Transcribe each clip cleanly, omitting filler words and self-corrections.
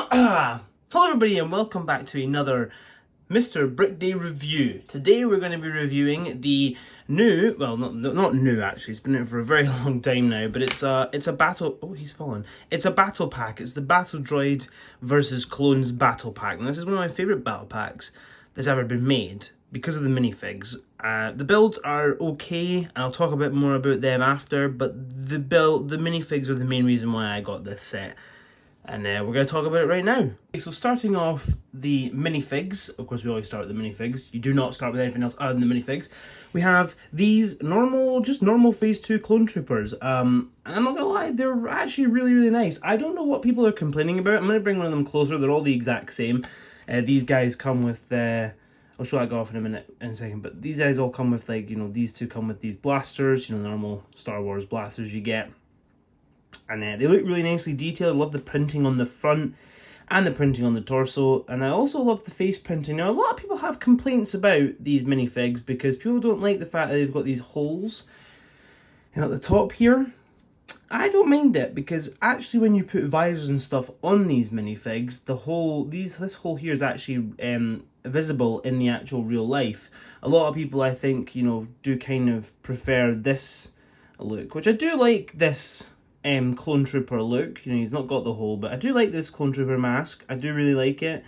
Hello everybody and welcome back to another Mr. Brick Day review. Today we're going to be reviewing the new, well not new actually, it's been out for a very long time now, but it's a battle, oh he's fallen, it's a battle pack. It's the Battle Droid versus Clones battle pack, and this is one of my favourite battle packs that's ever been made because of the minifigs. The builds are okay, and I'll talk a bit more about them after, but the minifigs are the main reason why I got this set. And we're going to talk about it right now. Okay, so starting off the minifigs, of course we always start with the minifigs. You do not start with anything else other than the minifigs. We have these normal Phase 2 clone troopers. And I'm not going to lie, they're actually really nice. I don't know what people are complaining about. I'm going to bring one of them closer. They're all the exact same. These guys come with... I'll show that guy off in a second. But these guys all come with, like, these two come with these blasters. The normal Star Wars blasters you get. And they look really nicely detailed. I love the printing on the front and the printing on the torso. And I also love the face printing. Now, a lot of people have complaints about these minifigs because people don't like the fact that they've got these holes at the top here. I don't mind it because actually when you put visors and stuff on these minifigs, this hole here is actually visible in the actual real life. A lot of people, I think, do kind of prefer this look, which I do like this clone trooper look. He's not got the hole, but I do like this clone trooper mask. I do really like it.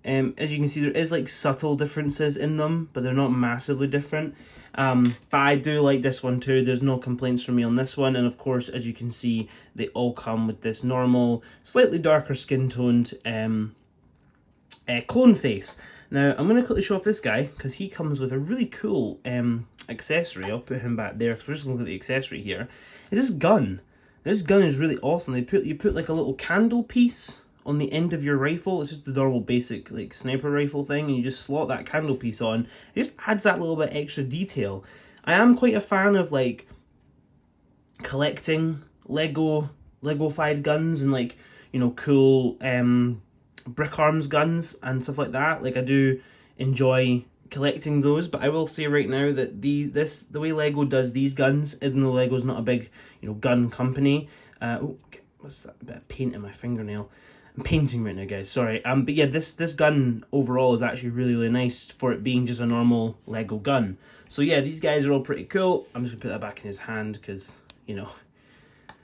As you can see, there is like subtle differences in them, but they're not massively different. But I do like this one too. There's no complaints from me on this one. And of course, as you can see, they all come with this normal, slightly darker skin toned clone face. Now, I'm going to quickly show off this guy because he comes with a really cool accessory. I'll put him back there because we're just going to look at the accessory here. It's this gun. This gun is really awesome. You put like a little candle piece on the end of your rifle. It's just the normal basic like sniper rifle thing, and you just slot that candle piece on. It just adds that little bit extra detail. I am quite a fan of like collecting Lego-fied guns and like cool brick arms guns and stuff like that. Like I do enjoy collecting those, but I will say right now that the way Lego does these guns, even though Lego's not a big gun company, what's that, a bit of paint in my fingernail. I'm painting right now, guys, sorry. But yeah, this gun overall is actually really nice for it being just a normal Lego gun. So yeah, these guys are all pretty cool. I'm just gonna put that back in his hand because I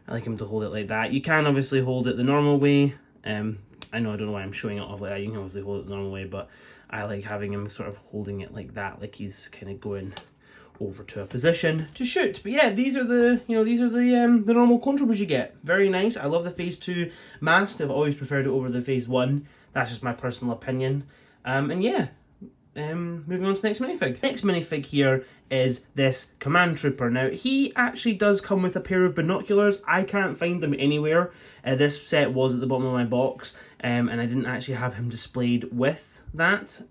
like him to hold it like that. You can obviously hold it the normal way. I don't know why I'm showing it off like that. You can obviously hold it the normal way, but I like having him sort of holding it like that, like he's kind of going over to a position to shoot. But yeah, these are the normal clone troopers you get. Very nice. I love the Phase 2 mask. I've always preferred it over the Phase 1. That's just my personal opinion. And yeah, moving on to the next minifig. Next minifig here is this command trooper. Now, he actually does come with a pair of binoculars. I can't find them anywhere. This set was at the bottom of my box, and I didn't actually have him displayed with that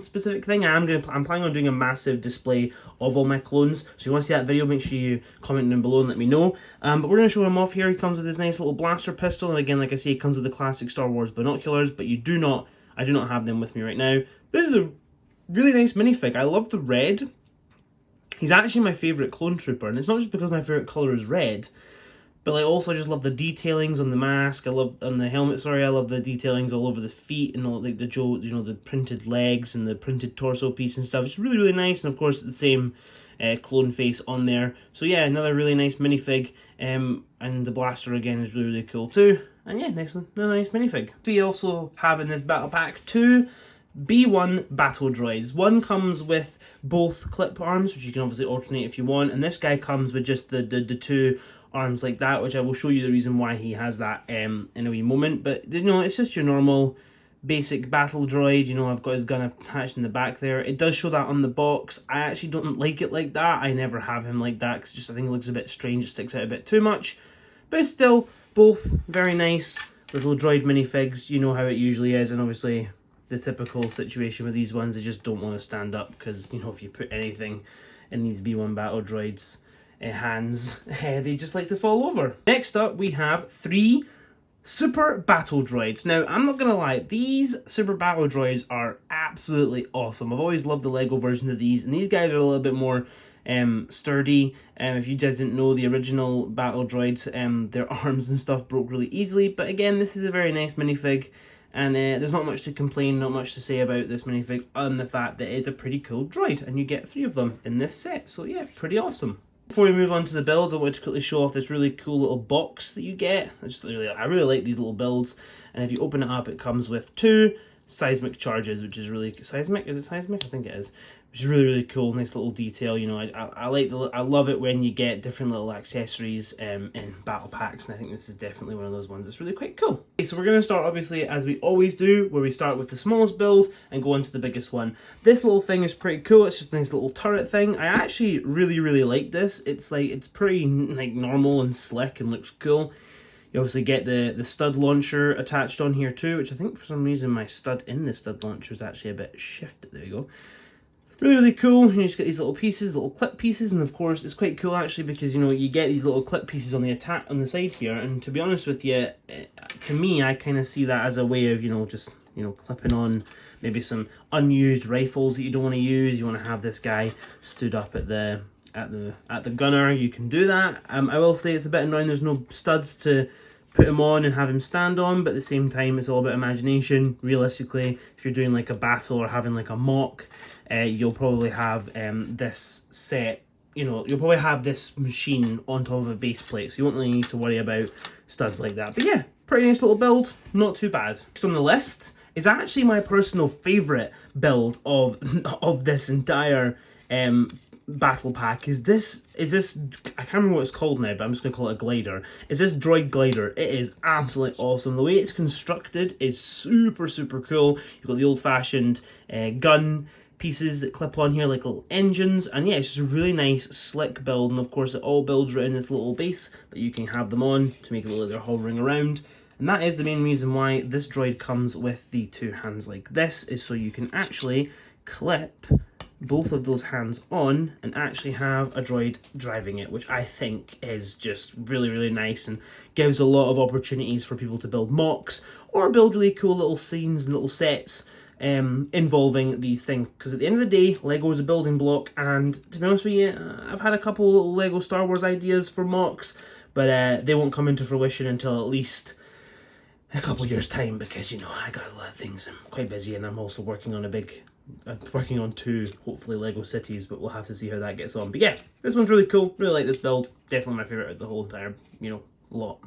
specific thing. I'm planning on doing a massive display of all my clones. So if you want to see that video, make sure you comment down below and let me know. But we're going to show him off here. He comes with this nice little blaster pistol, and again, like I say, he comes with the classic Star Wars binoculars, but I do not have them with me right now. This is a really nice minifig. I love the red. He's actually my favourite clone trooper, and it's not just because my favourite colour is red, but like also I just love the detailings on the mask. I love on the helmet. Sorry, I love the detailings all over the feet and all like the printed legs and the printed torso piece and stuff. It's really nice, and of course the same clone face on there. So yeah, another really nice minifig. And the blaster again is really cool too. And yeah, another nice minifig. We also have in this battle pack two B1 battle droids. One comes with both clip arms, which you can obviously alternate if you want, and this guy comes with just the two arms like that, which I will show you the reason why he has that in a wee moment. But it's just your normal basic battle droid. I've got his gun attached in the back there. It does show that on the box. I actually don't like it like that. I never have him like that because I think it looks a bit strange. It sticks out a bit too much, but it's still both very nice little droid minifigs. You know how it usually is, and obviously the typical situation with these ones, they just don't want to stand up because if you put anything in these B1 battle droids hands, they just like to fall over. Next up, we have three super battle droids. Now, I'm not gonna lie, these super battle droids are absolutely awesome. I've always loved the Lego version of these, and these guys are a little bit more sturdy. If you guys didn't know, the original battle droids, their arms and stuff broke really easily, but again, this is a very nice minifig. And there's not much to complain, not much to say about this minifig, other than the fact that it is a pretty cool droid, and you get 3 of them in this set. So yeah, pretty awesome. Before we move on to the builds, I want to quickly show off this really cool little box that you get. I really like these little builds. And if you open it up, it comes with 2 seismic charges, which is really seismic. Is it seismic? I think it is. Which is really, really cool. Nice little detail. You know, I love it when you get different little accessories in battle packs, and I think this is definitely one of those ones. It's really quite cool. Okay, so we're going to start obviously as we always do, where we start with the smallest build and go on to the biggest one. This little thing is pretty cool. It's just a nice little turret thing. I actually really, really like this. It's pretty like normal and slick and looks cool. You obviously get the stud launcher attached on here too, which I think for some reason my stud in the stud launcher is actually a bit shifted. There you go. Really, really cool. You just get these little pieces, little clip pieces, and of course it's quite cool actually because, you know, you get these little clip pieces on the side here, and to be honest with you, to me, I kind of see that as a way of, you know, just, you know, clipping on maybe some unused rifles that you don't want to use. You want to have this guy stood up at the gunner. You can do that. I will say it's a bit annoying. There's no studs to put him on and have him stand on, but at the same time, it's all about imagination. Realistically, if you're doing like a battle or having like a mock, you'll probably have this set, you know, you'll probably have this machine on top of a base plate, so you won't really need to worry about studs like that. But yeah, pretty nice little build, not too bad. Next on the list is actually my personal favourite build of this entire battle pack. Is this I can't remember what it's called now, but I'm just gonna call it a glider. Is this droid glider? It is absolutely awesome. The way it's constructed is super, super cool. You've got the old-fashioned gun pieces that clip on here like little engines, and yeah, it's just a really nice slick build. And of course it all builds right in this little base that you can have them on to make it look like they're hovering around. And that is the main reason why this droid comes with the 2 hands like this, is so you can actually clip both of those hands on and actually have a droid driving it, which I think is just really, really nice and gives a lot of opportunities for people to build mocks or build really cool little scenes and little sets involving these things. Because at the end of the day, Lego is a building block, and to be honest with you, I've had a couple little Lego Star Wars ideas for mocks, but they won't come into fruition until at least a couple of years' time, because, you know, I got a lot of things. I'm quite busy, and I'm also working on working on 2, hopefully, Lego cities, but we'll have to see how that gets on. But yeah, this one's really cool. Really like this build. Definitely my favourite of the whole entire, you know, lot.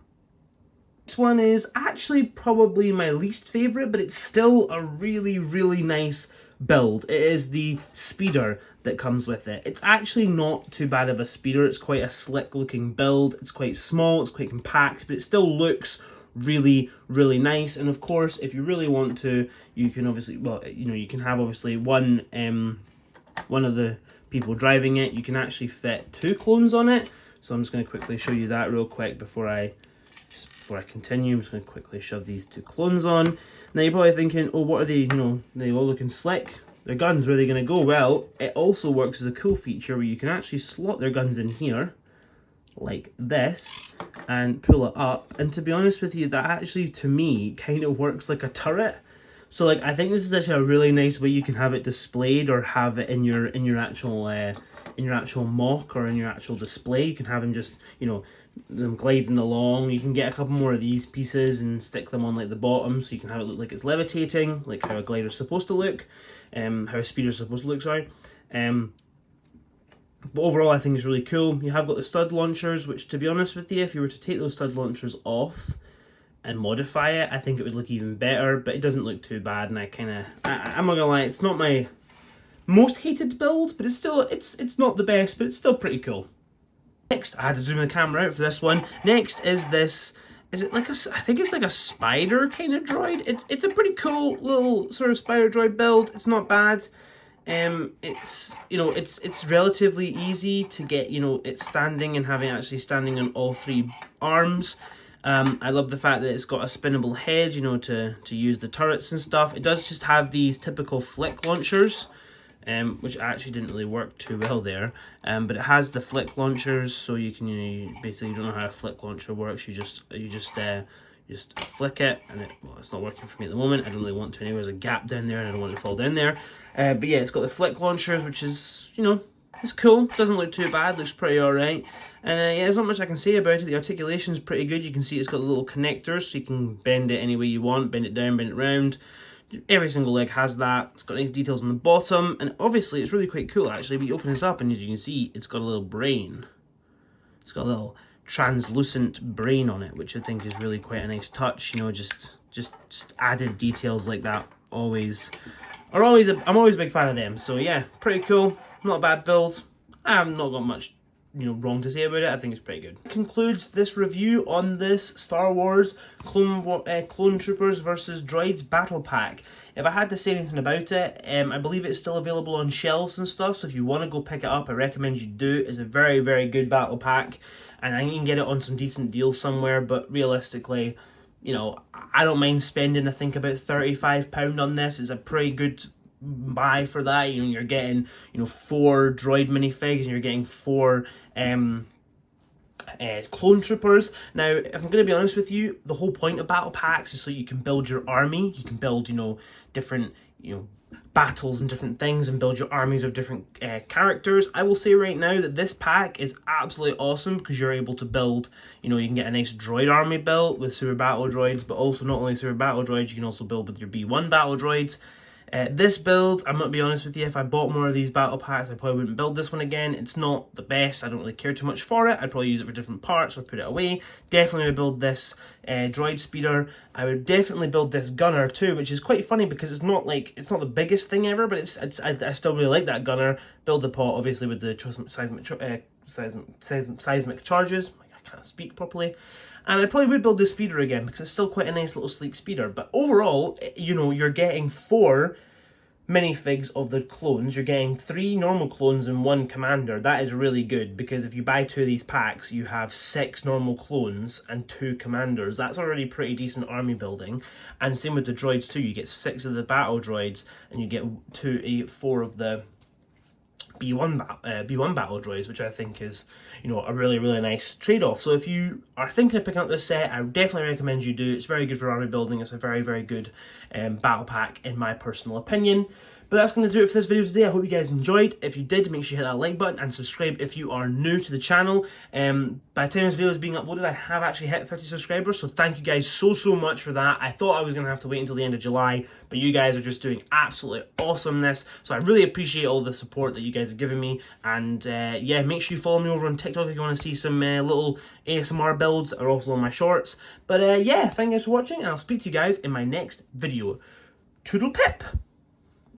This one is actually probably my least favourite, but it's still a really, really nice build. It is the speeder that comes with it. It's actually not too bad of a speeder. It's quite a slick looking build. It's quite small, it's quite compact, but it still looks really, really nice. And of course, if you really want to, you can obviously, well, you know, you can have obviously one of the people driving it. You can actually fit 2 clones on it. So I'm just going to quickly show you that real quick before I continue. I'm just going to quickly shove these 2 clones on. Now you're probably thinking, oh, what are they, you know, they all looking slick. Their guns, where are they going to go? Well, it also works as a cool feature where you can actually slot their guns in here, like this, and pull it up. And to be honest with you, that actually, to me, kind of works like a turret. So, like, I think this is actually a really nice way you can have it displayed, or have it in your actual mock, or in your actual display. You can have them just, you know, them gliding along. You can get a couple more of these pieces and stick them on like the bottom, so you can have it look like it's levitating, like how a glider's supposed to look, how a speeder's supposed to look, sorry. But overall, I think it's really cool. You have got the stud launchers, which, to be honest with you, if you were to take those stud launchers off and modify it, I think it would look even better, but it doesn't look too bad, and I'm not gonna lie, it's not my most hated build, but it's still, it's not the best, but it's still pretty cool. Next, I had to zoom the camera out for this one. Next is this, is it like I think it's like a spider kind of droid. It's a pretty cool little sort of spider droid build. It's not bad. It's, you know, it's relatively easy to get, you know, it's standing and actually standing on all 3 arms. I love the fact that it's got a spinnable head, you know, to use the turrets and stuff. It does just have these typical flick launchers, which actually didn't really work too well there. But it has the flick launchers, so you can, you know, basically, you don't know how a flick launcher works. You just flick it, and well, it's not working for me at the moment. I don't really want to anyway. There's a gap down there, and I don't want it to fall down there. But yeah, it's got the flick launchers, which is, you know, It's cool, doesn't look too bad, looks pretty alright. And yeah, there's not much I can say about it. The articulation's pretty good. You can see it's got little connectors, so you can bend it any way you want, bend it down, bend it round. Every single leg has that. It's got nice details on the bottom, and obviously it's really quite cool actually. But you open this up, and as you can see, it's got a little brain. It's got a little translucent brain on it, which I think is really quite a nice touch. You know, just added details like that I'm always a big fan of them. So yeah, pretty cool. Not a bad build. I've not got much, you know, wrong to say about it. I think it's pretty good. Concludes this review on this Star Wars Clone Troopers versus Droids Battle Pack. If I had to say anything about it, I believe it's still available on shelves and stuff, so if you want to go pick it up, I recommend you do. It's a very, very good battle pack, and I think you can get it on some decent deals somewhere, but realistically, you know, I don't mind spending, I think, about £35 on this. It's a pretty good buy for that. You know, you're getting, you know, 4 droid minifigs, and you're getting 4 clone troopers. Now, if I'm going to be honest with you, the whole point of battle packs is so you can build your army. You can build, you know, different, you know, battles and different things, and build your armies of different characters. I will say right now that this pack is absolutely awesome because you're able to build, you know, you can get a nice droid army built with super battle droids, but also not only super battle droids, you can also build with your B1 battle droids. This build, I'm going to be honest with you, if I bought more of these battle packs, I probably wouldn't build this one again. It's not the best. I don't really care too much for it. I'd probably use it for different parts or put it away. Definitely would build this droid speeder. I would definitely build this gunner too, which is quite funny because it's not the biggest thing ever, but I still really like that gunner. Build the pot, obviously, with the seismic charges. I can't speak properly. And I probably would build the speeder again because it's still quite a nice little sleek speeder. But overall, you know, you're getting 4 minifigs of the clones. You're getting 3 normal clones and 1 commander. That is really good because if you buy 2 of these packs, you have 6 normal clones and 2 commanders. That's already pretty decent army building. And same with the droids too. You get 6 of the battle droids and you get 4 of the B1 battle droids, which I think is, you know, a really, really nice trade-off. So if you are thinking of picking up this set, I definitely recommend you do. It's very good for army building. It's a very, very good battle pack in my personal opinion. But that's going to do it for this video today. I hope you guys enjoyed. If you did, make sure you hit that like button and subscribe if you are new to the channel. By the time this video is being uploaded, I have actually hit 50 subscribers, so thank you guys so much for that. I thought I was going to have to wait until the end of July, but you guys are just doing absolutely awesomeness. So I really appreciate all the support that you guys are giving me. And yeah, make sure you follow me over on TikTok if you want to see some little ASMR builds that are also on my shorts. But yeah, thank you guys for watching, and I'll speak to you guys in my next video. Toodle pip!